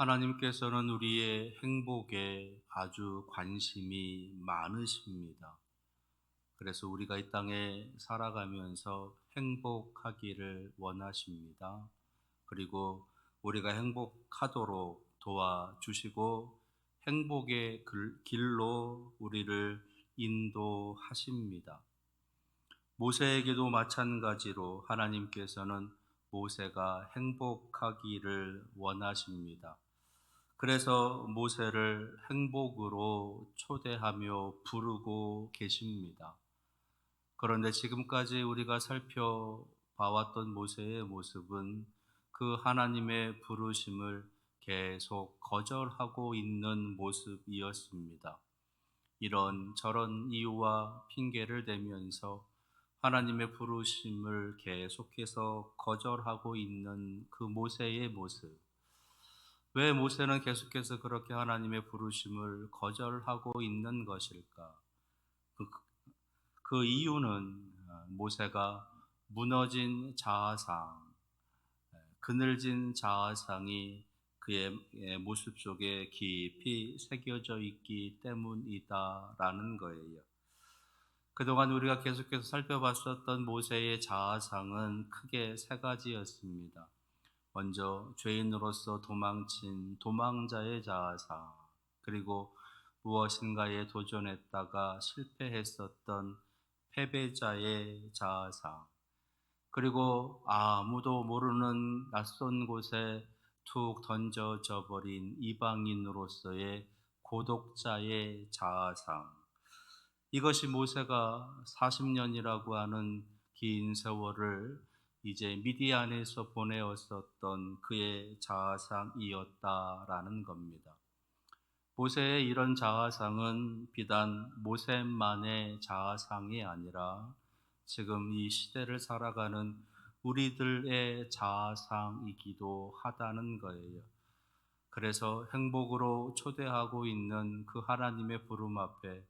하나님께서는 우리의 행복에 아주 관심이 많으십니다. 그래서 우리가 이 땅에 살아가면서 행복하기를 원하십니다. 그리고 우리가 행복하도록 도와주시고 행복의 길로 우리를 인도하십니다. 모세에게도 마찬가지로 하나님께서는 모세가 행복하기를 원하십니다. 그래서 모세를 행복으로 초대하며 부르고 계십니다. 그런데 지금까지 우리가 살펴봐왔던 모세의 모습은 그 하나님의 부르심을 계속 거절하고 있는 모습이었습니다. 이런 저런 이유와 핑계를 대면서 하나님의 부르심을 계속해서 거절하고 있는 그 모세의 모습. 왜 모세는 계속해서 그렇게 하나님의 부르심을 거절하고 있는 것일까? 그, 그 이유는 모세가 무너진 자아상, 그늘진 자아상이 그의 모습 속에 깊이 새겨져 있기 때문이다라는 거예요. 그동안 우리가 계속해서 살펴봤었던 모세의 자아상은 크게 세 가지였습니다. 먼저 죄인으로서 도망친 도망자의 자아상, 그리고 무엇인가에 도전했다가 실패했었던 패배자의 자아상, 그리고 아무도 모르는 낯선 곳에 툭 던져져 버린 이방인으로서의 고독자의 자아상. 이것이 모세가 40년이라고 하는 긴 세월을 이제 미디안에서 보내었었던 그의 자아상이었다라는 겁니다. 모세의 이런 자아상은 비단 모세만의 자아상이 아니라 지금 이 시대를 살아가는 우리들의 자아상이기도 하다는 거예요. 그래서 행복으로 초대하고 있는 그 하나님의 부름 앞에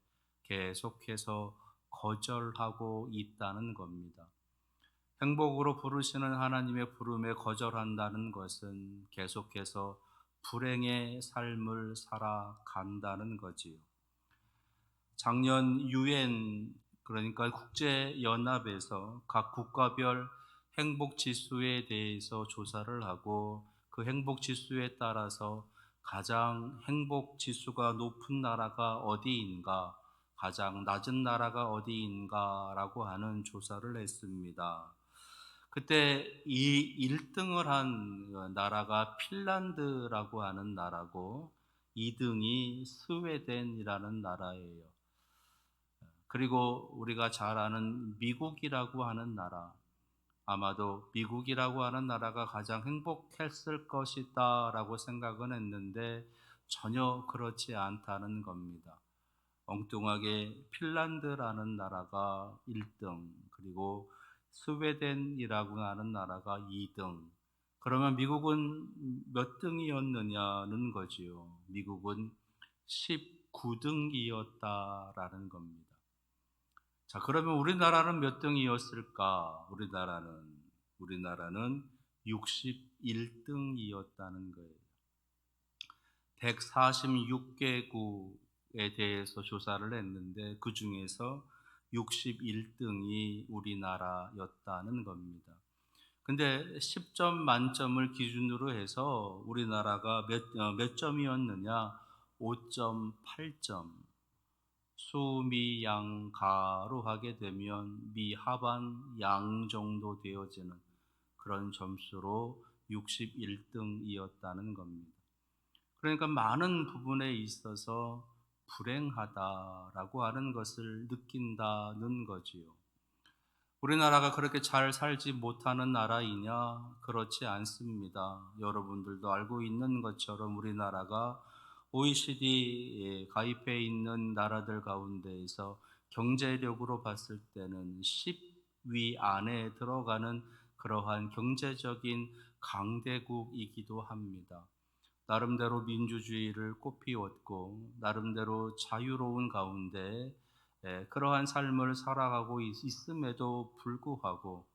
계속해서 거절하고 있다는 겁니다. 행복으로 부르시는 하나님의 부름에 거절한다는 것은 계속해서 불행의 삶을 살아간다는 거지요. 작년 유엔, 그러니까 국제연합에서 각 국가별 행복 지수에 대해서 조사를 하고 그 행복 지수에 따라서 가장 행복 지수가 높은 나라가 어디인가, 가장 낮은 나라가 어디인가라고 하는 조사를 했습니다. 그때 이 1등을 한 나라가 핀란드라고 하는 나라고 2등이 스웨덴이라는 나라예요. 그리고 우리가 잘 아는 미국이라고 하는 나라, 아마도 미국이라고 하는 나라가 가장 행복했을 것이다 라고 생각은 했는데 전혀 그렇지 않다는 겁니다. 엉뚱하게 핀란드라는 나라가 1등, 그리고 스웨덴이라고 하는 나라가 2등. 그러면 미국은 몇 등이었느냐는 거지요. 미국은 19등이었다라는 겁니다. 자, 그러면 우리나라는 몇 등이었을까? 우리나라는 61등이었다는 거예요. 146개국에 대해서 조사를 했는데 그 중에서 61등이 우리나라였다는 겁니다. 근데 10점 만점을 기준으로 해서 우리나라가 몇 점이었느냐? 5.8점. 수미양가로 하게 되면 미하반 양 정도 되어지는 그런 점수로 61등이었다는 겁니다. 그러니까 많은 부분에 있어서 불행하다라고 하는 것을 느낀다는 거지요. 우리나라가 그렇게 잘 살지 못하는 나라이냐? 그렇지 않습니다. 여러분들도 알고 있는 것처럼 우리나라가 OECD에 가입해 있는 나라들 가운데에서 경제력으로 봤을 때는 10위 안에 들어가는 그러한 경제적인 강대국이기도 합니다. 나름대로 민주주의를 꽃피웠고 나름대로 자유로운 가운데 그러한 삶을 살아가고 있음에도 불구하고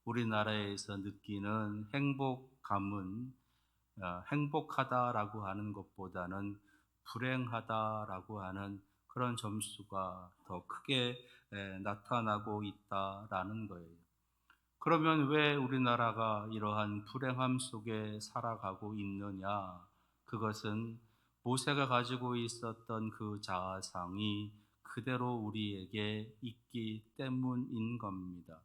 우리나라에서 느끼는 행복감은 행복하다라고 하는 것보다는 불행하다라고 하는 그런 점수가 더 크게 나타나고 있다라는 거예요. 그러면 왜 우리나라가 이러한 불행함 속에 살아가고 있느냐? 그것은 모세가 가지고 있었던 그 자아상이 그대로 우리에게 있기 때문인 겁니다.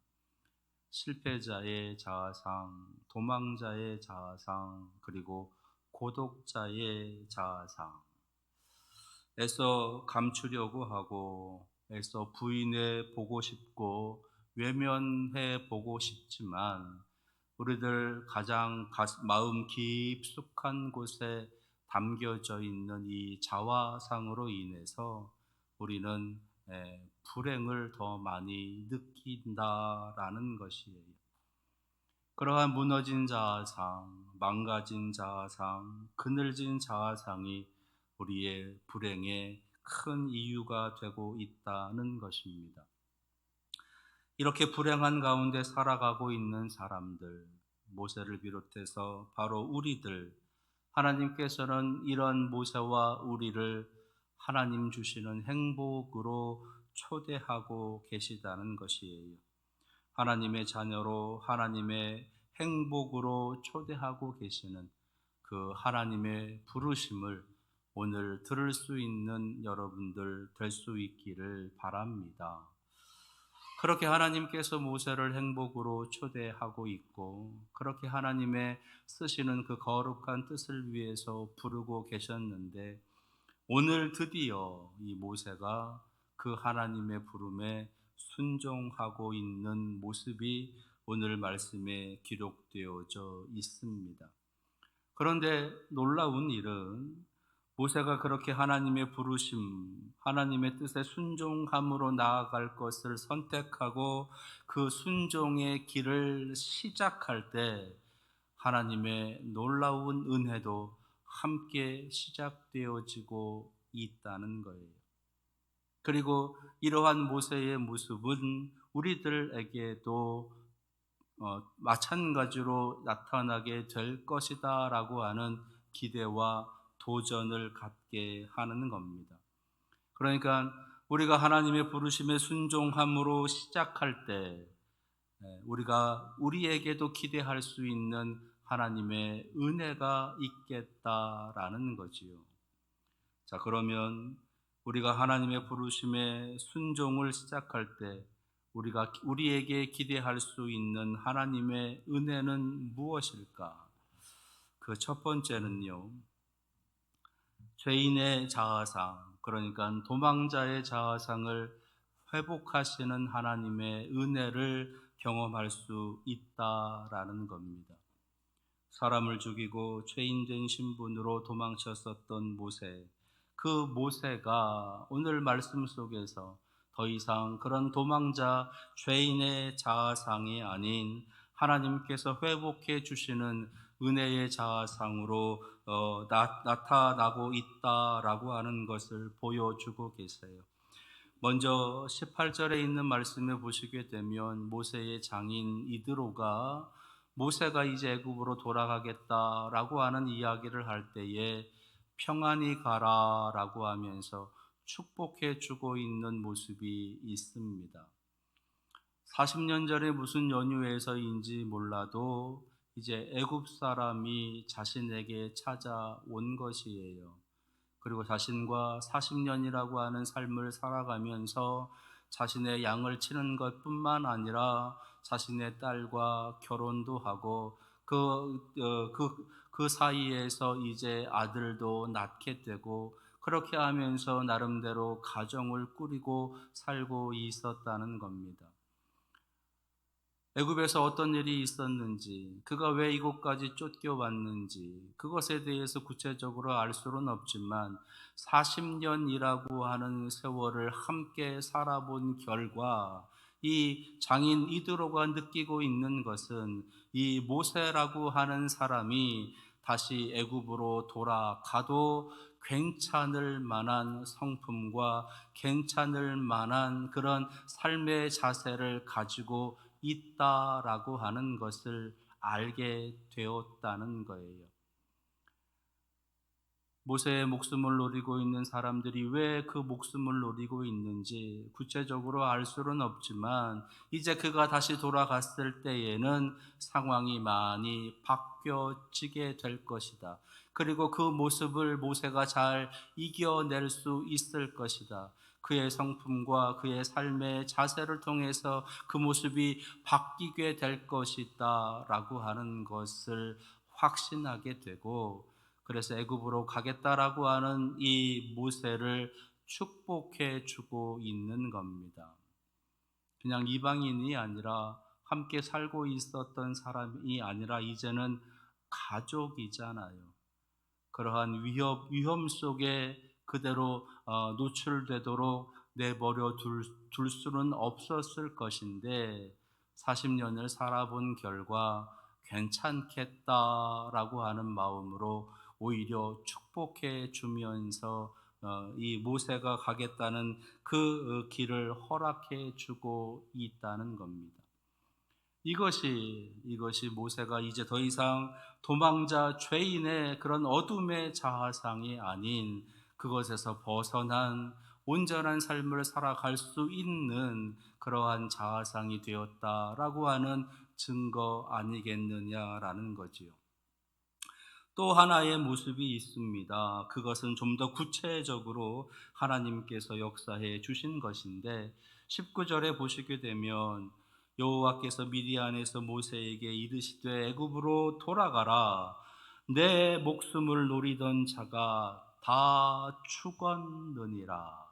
실패자의 자아상, 도망자의 자아상, 그리고 고독자의 자아상. 애써 감추려고 하고, 애써 부인해 보고 싶고, 외면해 보고 싶지만, 우리들 가장 마음 깊숙한 곳에 담겨져 있는 이 자화상으로 인해서 우리는 불행을 더 많이 느낀다라는 것이에요. 그러한 무너진 자아상, 망가진 자아상, 그늘진 자아상이 우리의 불행의 큰 이유가 되고 있다는 것입니다. 이렇게 불행한 가운데 살아가고 있는 사람들, 모세를 비롯해서 바로 우리들, 하나님께서는 이런 모세와 우리를 하나님 주시는 행복으로 초대하고 계시다는 것이에요. 하나님의 자녀로 하나님의 행복으로 초대하고 계시는 그 하나님의 부르심을 오늘 들을 수 있는 여러분들 될 수 있기를 바랍니다. 그렇게 하나님께서 모세를 행복으로 초대하고 있고, 그렇게 하나님의 쓰시는 그 거룩한 뜻을 위해서 부르고 계셨는데, 오늘 드디어 이 모세가 그 하나님의 부름에 순종하고 있는 모습이 오늘 말씀에 기록되어져 있습니다. 그런데 놀라운 일은 모세가 그렇게 하나님의 부르심, 하나님의 뜻에 순종함으로 나아갈 것을 선택하고 그 순종의 길을 시작할 때 하나님의 놀라운 은혜도 함께 시작되어지고 있다는 거예요. 그리고 이러한 모세의 모습은 우리들에게도 마찬가지로 나타나게 될 것이다 라고 하는 기대와 도전을 갖게 하는 겁니다. 그러니까 우리가 하나님의 부르심에 순종함으로 시작할 때 우리가 우리에게도 기대할 수 있는 하나님의 은혜가 있겠다라는 거지요. 자, 그러면 우리가 하나님의 부르심에 순종을 시작할 때 우리가 우리에게 기대할 수 있는 하나님의 은혜는 무엇일까? 그 첫 번째는요, 죄인의 자아상, 그러니까 도망자의 자아상을 회복하시는 하나님의 은혜를 경험할 수 있다라는 겁니다. 사람을 죽이고 죄인된 신분으로 도망쳤었던 모세, 그 모세가 오늘 말씀 속에서 더 이상 그런 도망자 죄인의 자아상이 아닌 하나님께서 회복해 주시는 은혜의 자아상으로 나타나고 있다라고 하는 것을 보여주고 계세요. 먼저 18절에 있는 말씀을 보시게 되면 모세의 장인 이드로가 모세가 이제 애굽으로 돌아가겠다라고 하는 이야기를 할 때에 평안히 가라라고 하면서 축복해 주고 있는 모습이 있습니다. 40년 전에 무슨 연유에서인지 몰라도 이제 애굽 사람이 자신에게 찾아온 것이에요. 그리고 자신과 40년이라고 하는 삶을 살아가면서 자신의 양을 치는 것뿐만 아니라 자신의 딸과 결혼도 하고 그 사이에서 이제 아들도 낳게 되고 그렇게 하면서 나름대로 가정을 꾸리고 살고 있었다는 겁니다. 애굽에서 어떤 일이 있었는지, 그가 왜 이곳까지 쫓겨왔는지 그것에 대해서 구체적으로 알 수는 없지만 40년이라고 하는 세월을 함께 살아본 결과 이 장인 이드로가 느끼고 있는 것은 이 모세라고 하는 사람이 다시 애굽으로 돌아가도 괜찮을 만한 성품과 괜찮을 만한 그런 삶의 자세를 가지고 있다라고 하는 것을 알게 되었다는 거예요. 모세의 목숨을 노리고 있는 사람들이 왜 그 목숨을 노리고 있는지 구체적으로 알 수는 없지만 이제 그가 다시 돌아갔을 때에는 상황이 많이 바뀌어지게 될 것이다. 그리고 그 모습을 모세가 잘 이겨낼 수 있을 것이다. 그의 성품과 그의 삶의 자세를 통해서 그 모습이 바뀌게 될 것이다 라고 하는 것을 확신하게 되고, 그래서 애굽으로 가겠다라고 하는 이 모세를 축복해 주고 있는 겁니다. 그냥 이방인이 아니라 함께 살고 있었던 사람이 아니라 이제는 가족이잖아요. 그러한 위험 속에 그대로 노출되도록 내버려 둘 수는 없었을 것인데 40년을 살아본 결과 괜찮겠다라고 하는 마음으로 오히려 축복해 주면서 이 모세가 가겠다는 그 길을 허락해 주고 있다는 겁니다. 이것이 모세가 이제 더 이상 도망자 죄인의 그런 어둠의 자아상이 아닌 그것에서 벗어난 온전한 삶을 살아갈 수 있는 그러한 자아상이 되었다라고 하는 증거 아니겠느냐라는 거지요. 또 하나의 모습이 있습니다. 그것은 좀 더 구체적으로 하나님께서 역사해 주신 것인데 19절에 보시게 되면 여호와께서 미디안에서 모세에게 이르시되 애굽으로 돌아가라. 내 목숨을 노리던 자가 다 죽었느니라.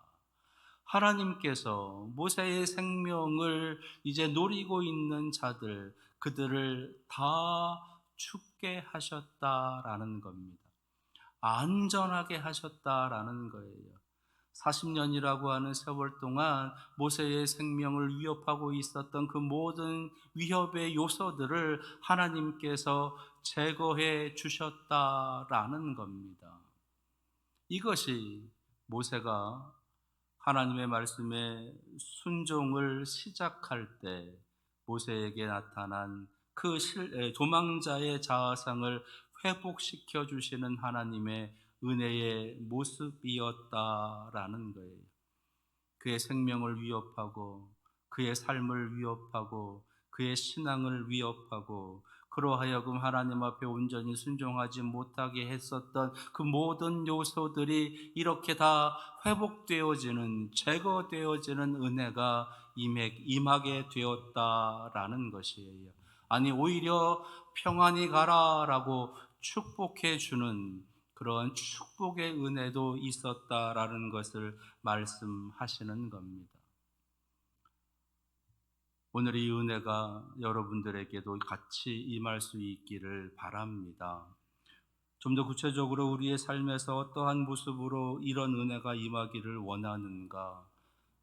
하나님께서 모세의 생명을 이제 노리고 있는 자들, 그들을 다 죽게 하셨다라는 겁니다. 안전하게 하셨다라는 거예요. 40년이라고 하는 세월 동안 모세의 생명을 위협하고 있었던 그 모든 위협의 요소들을 하나님께서 제거해 주셨다라는 겁니다. 이것이 모세가 하나님의 말씀에 순종을 시작할 때 모세에게 나타난 그 도망자의 자아상을 회복시켜 주시는 하나님의 은혜의 모습이었다라는 거예요. 그의 생명을 위협하고 그의 삶을 위협하고 그의 신앙을 위협하고 그로 하여금 하나님 앞에 온전히 순종하지 못하게 했었던 그 모든 요소들이 이렇게 다 회복되어지는, 제거되어지는 은혜가 임하게 되었다라는 것이에요. 아니 오히려 평안히 가라라고 축복해 주는 그런 축복의 은혜도 있었다라는 것을 말씀하시는 겁니다. 오늘 이 은혜가 여러분들에게도 같이 임할 수 있기를 바랍니다. 좀 더 구체적으로 우리의 삶에서 어떠한 모습으로 이런 은혜가 임하기를 원하는가?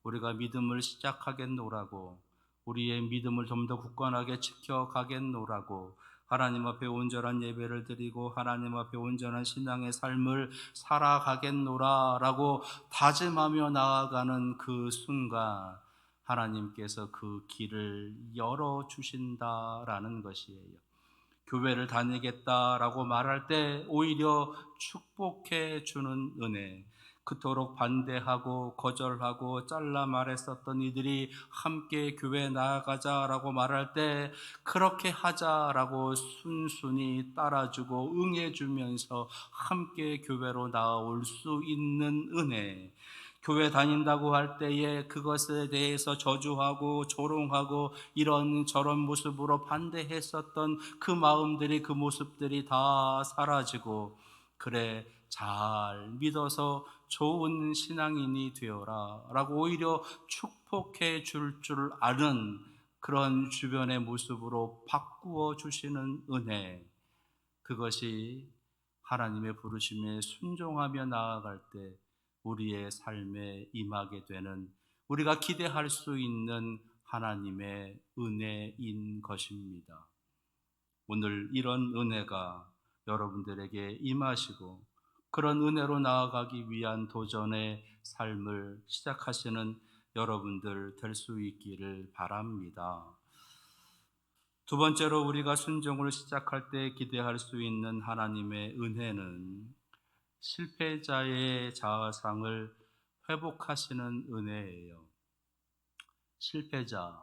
우리가 믿음을 시작하겠노라고, 우리의 믿음을 좀 더 굳건하게 지켜가겠노라고, 하나님 앞에 온전한 예배를 드리고 하나님 앞에 온전한 신앙의 삶을 살아가겠노라라고 다짐하며 나아가는 그 순간 하나님께서 그 길을 열어주신다라는 것이에요. 교회를 다니겠다라고 말할 때 오히려 축복해 주는 은혜, 그토록 반대하고 거절하고 잘라 말했었던 이들이 함께 교회 나아가자라고 말할 때 그렇게 하자라고 순순히 따라주고 응해주면서 함께 교회로 나올 수 있는 은혜, 교회 다닌다고 할 때에 그것에 대해서 저주하고 조롱하고 이런 저런 모습으로 반대했었던 그 마음들이, 그 모습들이 다 사라지고, 그래 잘 믿어서 좋은 신앙인이 되어라 라고 오히려 축복해 줄 아는 그런 주변의 모습으로 바꾸어 주시는 은혜, 그것이 하나님의 부르심에 순종하며 나아갈 때 우리의 삶에 임하게 되는, 우리가 기대할 수 있는 하나님의 은혜인 것입니다. 오늘 이런 은혜가 여러분들에게 임하시고 그런 은혜로 나아가기 위한 도전의 삶을 시작하시는 여러분들 될 수 있기를 바랍니다. 두 번째로 우리가 순종을 시작할 때 기대할 수 있는 하나님의 은혜는 실패자의 자아상을 회복하시는 은혜예요. 실패자,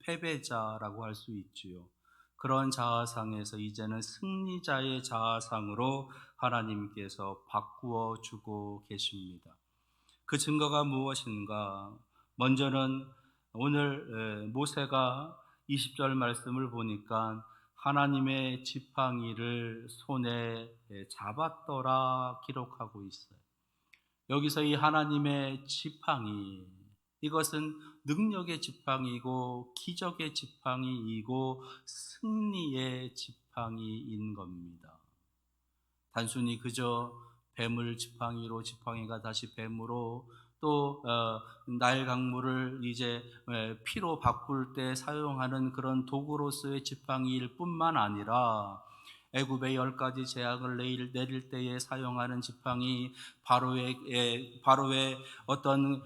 패배자라고 할 수 있지요. 그런 자아상에서 이제는 승리자의 자아상으로 하나님께서 바꾸어 주고 계십니다. 그 증거가 무엇인가? 먼저는 오늘 모세가 20절 말씀을 보니까 하나님의 지팡이를 손에 잡았더라 기록하고 있어요. 여기서 이 하나님의 지팡이, 이것은 능력의 지팡이고 기적의 지팡이이고 승리의 지팡이인 겁니다. 단순히 그저 뱀을 지팡이로, 지팡이가 다시 뱀으로, 또 나일강물을 이제 피로 바꿀 때 사용하는 그런 도구로서의 지팡이일 뿐만 아니라 애굽의 10가지 재앙을 내릴 때에 사용하는 지팡이, 바로의 어떤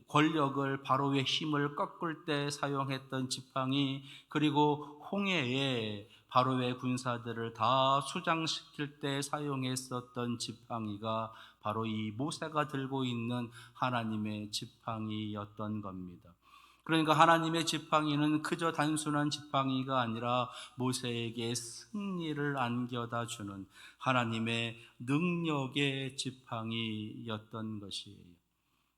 권력을, 바로의 힘을 꺾을 때 사용했던 지팡이, 그리고 홍해에 바로의 군사들을 다 수장시킬 때 사용했었던 지팡이가 바로 이 모세가 들고 있는 하나님의 지팡이였던 겁니다. 그러니까 하나님의 지팡이는 그저 단순한 지팡이가 아니라 모세에게 승리를 안겨다 주는 하나님의 능력의 지팡이였던 것이에요.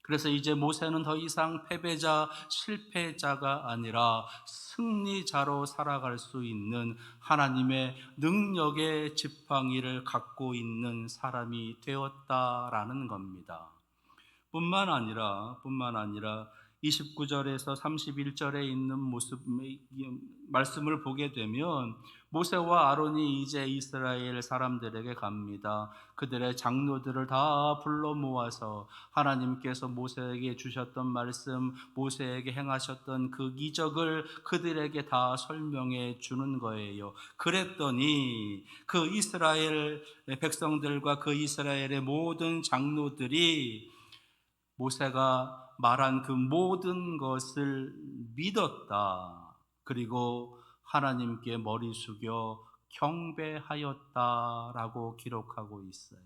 그래서 이제 모세는 더 이상 패배자, 실패자가 아니라 승리자로 살아갈 수 있는 하나님의 능력의 지팡이를 갖고 있는 사람이 되었다라는 겁니다. 뿐만 아니라 29절에서 31절에 있는 말씀을 보게 되면 모세와 아론이 이제 이스라엘 사람들에게 갑니다. 그들의 장로들을 다 불러 모아서 하나님께서 모세에게 주셨던 말씀, 모세에게 행하셨던 그 기적을 그들에게 다 설명해 주는 거예요. 그랬더니 그 이스라엘 백성들과 그 이스라엘의 모든 장로들이 모세가 말한 그 모든 것을 믿었다. 그리고 하나님께 머리 숙여 경배하였다라고 기록하고 있어요.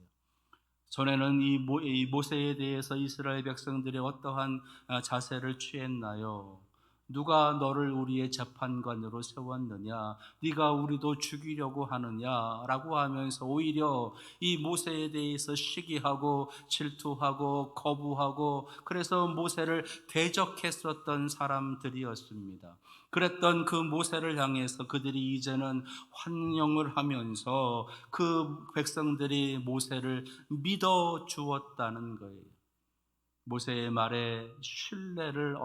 전에는 이 모세에 대해서 이스라엘 백성들이 어떠한 자세를 취했나요? 누가 너를 우리의 재판관으로 세웠느냐? 네가 우리도 죽이려고 하느냐라고 하면서 오히려 이 모세에 대해서 시기하고 질투하고 거부하고, 그래서 모세를 대적했었던 사람들이었습니다. 그랬던 그 모세를 향해서 그들이 이제는 환영을 하면서 그 백성들이 모세를 믿어 주었다는 거예요. 모세의 말에 신뢰를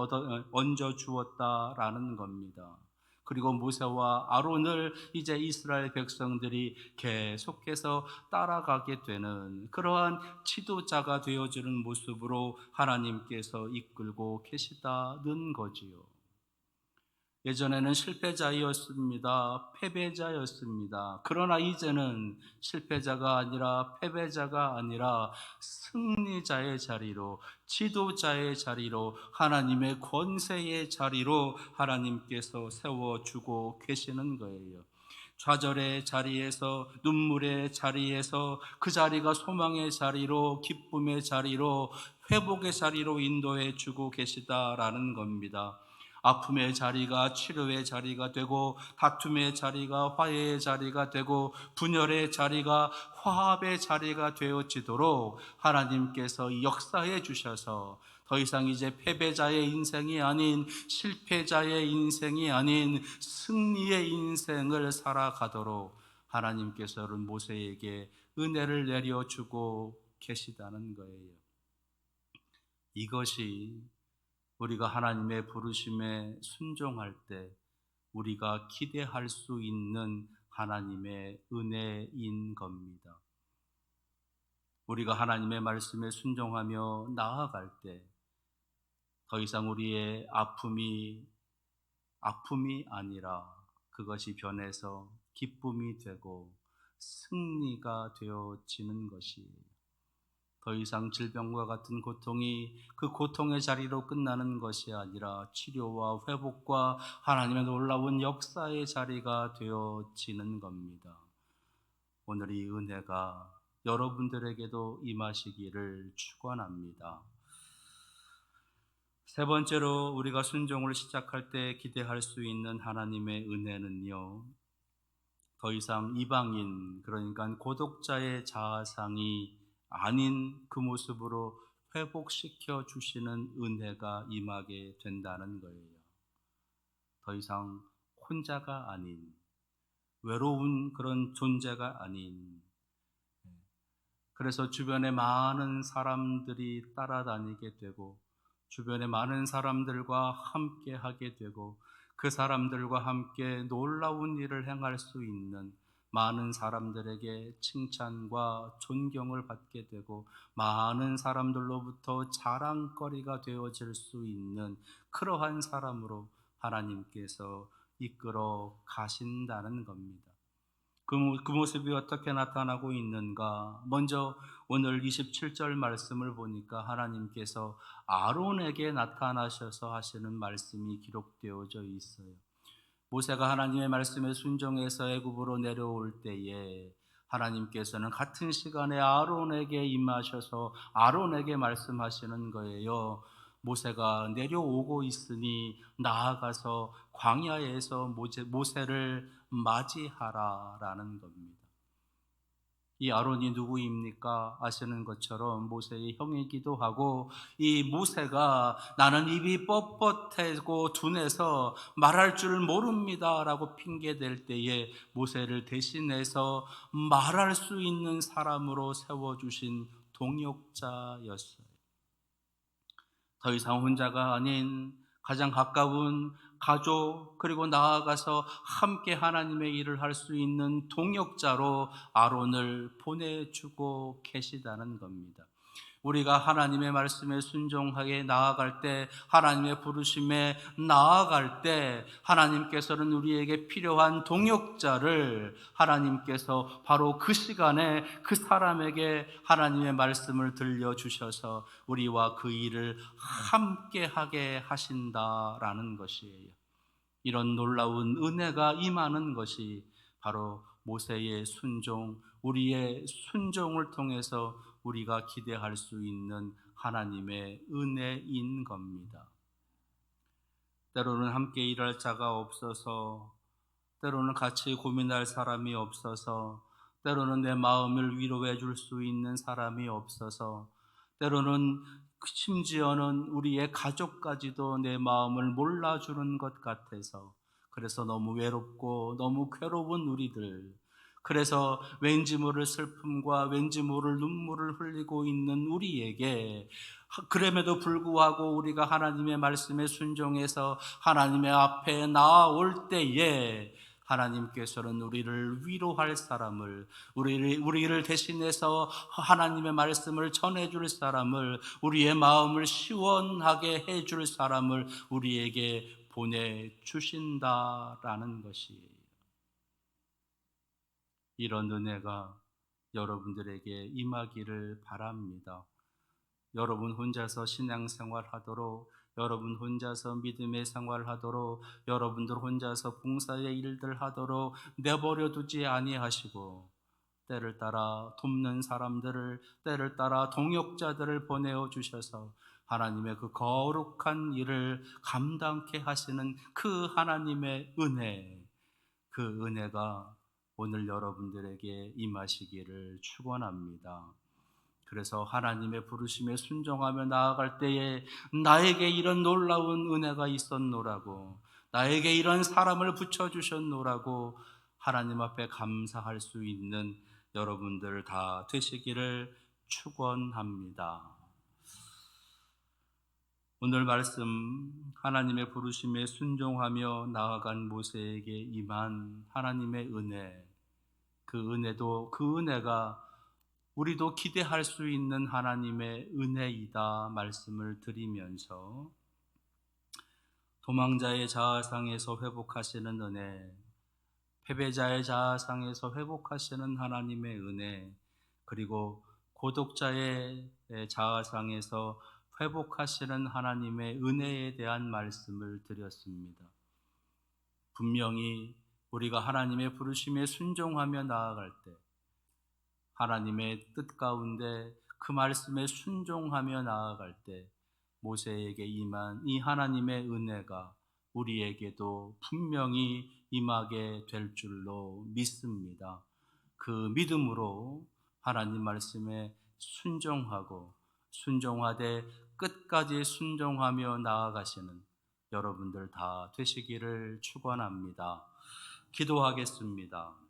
얹어 주었다라는 겁니다. 그리고 모세와 아론을 이제 이스라엘 백성들이 계속해서 따라가게 되는 그러한 지도자가 되어주는 모습으로 하나님께서 이끌고 계시다는 거지요. 예전에는 실패자였습니다. 패배자였습니다. 그러나 이제는 실패자가 아니라 패배자가 아니라 승리자의 자리로, 지도자의 자리로, 하나님의 권세의 자리로 하나님께서 세워주고 계시는 거예요. 좌절의 자리에서, 눈물의 자리에서, 그 자리가 소망의 자리로, 기쁨의 자리로, 회복의 자리로 인도해 주고 계시다라는 겁니다. 아픔의 자리가 치료의 자리가 되고, 다툼의 자리가 화해의 자리가 되고, 분열의 자리가 화합의 자리가 되어지도록 하나님께서 역사해 주셔서 더 이상 이제 패배자의 인생이 아닌, 실패자의 인생이 아닌 승리의 인생을 살아가도록 하나님께서는 모세에게 은혜를 내려주고 계시다는 거예요. 이것이 우리가 하나님의 부르심에 순종할 때 우리가 기대할 수 있는 하나님의 은혜인 겁니다. 우리가 하나님의 말씀에 순종하며 나아갈 때 더 이상 우리의 아픔이 아니라 그것이 변해서 기쁨이 되고 승리가 되어지는 것이에요. 더 이상 질병과 같은 고통이 그 고통의 자리로 끝나는 것이 아니라 치료와 회복과 하나님의 놀라운 역사의 자리가 되어지는 겁니다. 오늘 이 은혜가 여러분들에게도 임하시기를 축원합니다. 세 번째로 우리가 순종을 시작할 때 기대할 수 있는 하나님의 은혜는요, 더 이상 이방인, 그러니까 고독자의 자아상이 아닌 그 모습으로 회복시켜 주시는 은혜가 임하게 된다는 거예요. 더 이상 혼자가 아닌, 외로운 그런 존재가 아닌, 그래서 주변에 많은 사람들이 따라다니게 되고 주변에 많은 사람들과 함께 하게 되고 그 사람들과 함께 놀라운 일을 행할 수 있는, 많은 사람들에게 칭찬과 존경을 받게 되고 많은 사람들로부터 자랑거리가 되어질 수 있는 그러한 사람으로 하나님께서 이끌어 가신다는 겁니다. 그 모습이 어떻게 나타나고 있는가? 먼저 오늘 27절 말씀을 보니까 하나님께서 아론에게 나타나셔서 하시는 말씀이 기록되어져 있어요. 모세가 하나님의 말씀에 순종해서 애굽으로 내려올 때에 하나님께서는 같은 시간에 아론에게 임하셔서 아론에게 말씀하시는 거예요. 모세가 내려오고 있으니 나아가서 광야에서 모세를 맞이하라라는 겁니다. 이 아론이 누구입니까? 아시는 것처럼 모세의 형이기도 하고, 이 모세가 나는 입이 뻣뻣하고 둔해서 말할 줄 모릅니다 라고 핑계댈 때에 모세를 대신해서 말할 수 있는 사람으로 세워주신 동역자였어요. 더 이상 혼자가 아닌 가장 가까운 가족, 그리고 나아가서 함께 하나님의 일을 할 수 있는 동역자로 아론을 보내주고 계시다는 겁니다. 우리가 하나님의 말씀에 순종하게 나아갈 때, 하나님의 부르심에 나아갈 때 하나님께서는 우리에게 필요한 동역자를 하나님께서 바로 그 시간에 그 사람에게 하나님의 말씀을 들려주셔서 우리와 그 일을 함께 하게 하신다라는 것이에요. 이런 놀라운 은혜가 임하는 것이 바로 모세의 순종, 우리의 순종을 통해서 우리가 기대할 수 있는 하나님의 은혜인 겁니다. 때로는 함께 일할 자가 없어서, 때로는 같이 고민할 사람이 없어서, 때로는 내 마음을 위로해 줄 수 있는 사람이 없어서, 때로는 심지어는 우리의 가족까지도 내 마음을 몰라주는 것 같아서, 그래서 너무 외롭고 너무 괴로운 우리들, 그래서 왠지 모를 슬픔과 왠지 모를 눈물을 흘리고 있는 우리에게, 그럼에도 불구하고 우리가 하나님의 말씀에 순종해서 하나님의 앞에 나아올 때에 하나님께서는 우리를 위로할 사람을, 우리를 대신해서 하나님의 말씀을 전해줄 사람을, 우리의 마음을 시원하게 해줄 사람을 우리에게 보내주신다라는 것이에요. 이런 은혜가 여러분들에게 임하기를 바랍니다. 여러분 혼자서 신앙생활 하도록, 여러분 혼자서 믿음의 생활 하도록, 여러분들 혼자서 봉사의 일들 하도록 내버려 두지 아니하시고, 때를 따라 돕는 사람들을, 때를 따라 동역자들을 보내어 주셔서 하나님의 그 거룩한 일을 감당케 하시는 그 하나님의 은혜, 그 은혜가 오늘 여러분들에게 임하시기를 축원합니다. 그래서 하나님의 부르심에 순종하며 나아갈 때에 나에게 이런 놀라운 은혜가 있었노라고, 나에게 이런 사람을 붙여주셨노라고 하나님 앞에 감사할 수 있는 여러분들 다 되시기를 축원합니다. 오늘 말씀, 하나님의 부르심에 순종하며 나아간 모세에게 임한 하나님의 은혜, 그 은혜가 우리도 기대할 수 있는 하나님의 은혜이다 말씀을 드리면서, 도망자의 자아상에서 회복하시는 은혜, 패배자의 자아상에서 회복하시는 하나님의 은혜, 그리고 고독자의 자아상에서 회복하시는 하나님의 은혜에 대한 말씀을 드렸습니다. 분명히 우리가 하나님의 부르심에 순종하며 나아갈 때 하나님의 뜻 가운데 그 말씀에 순종하며 나아갈 때 모세에게 임한 이 하나님의 은혜가 우리에게도 분명히 임하게 될 줄로 믿습니다. 그 믿음으로 하나님 말씀에 순종하고 순종하되 끝까지 순종하며 나아가시는 여러분들 다 되시기를 축원합니다. 기도하겠습니다.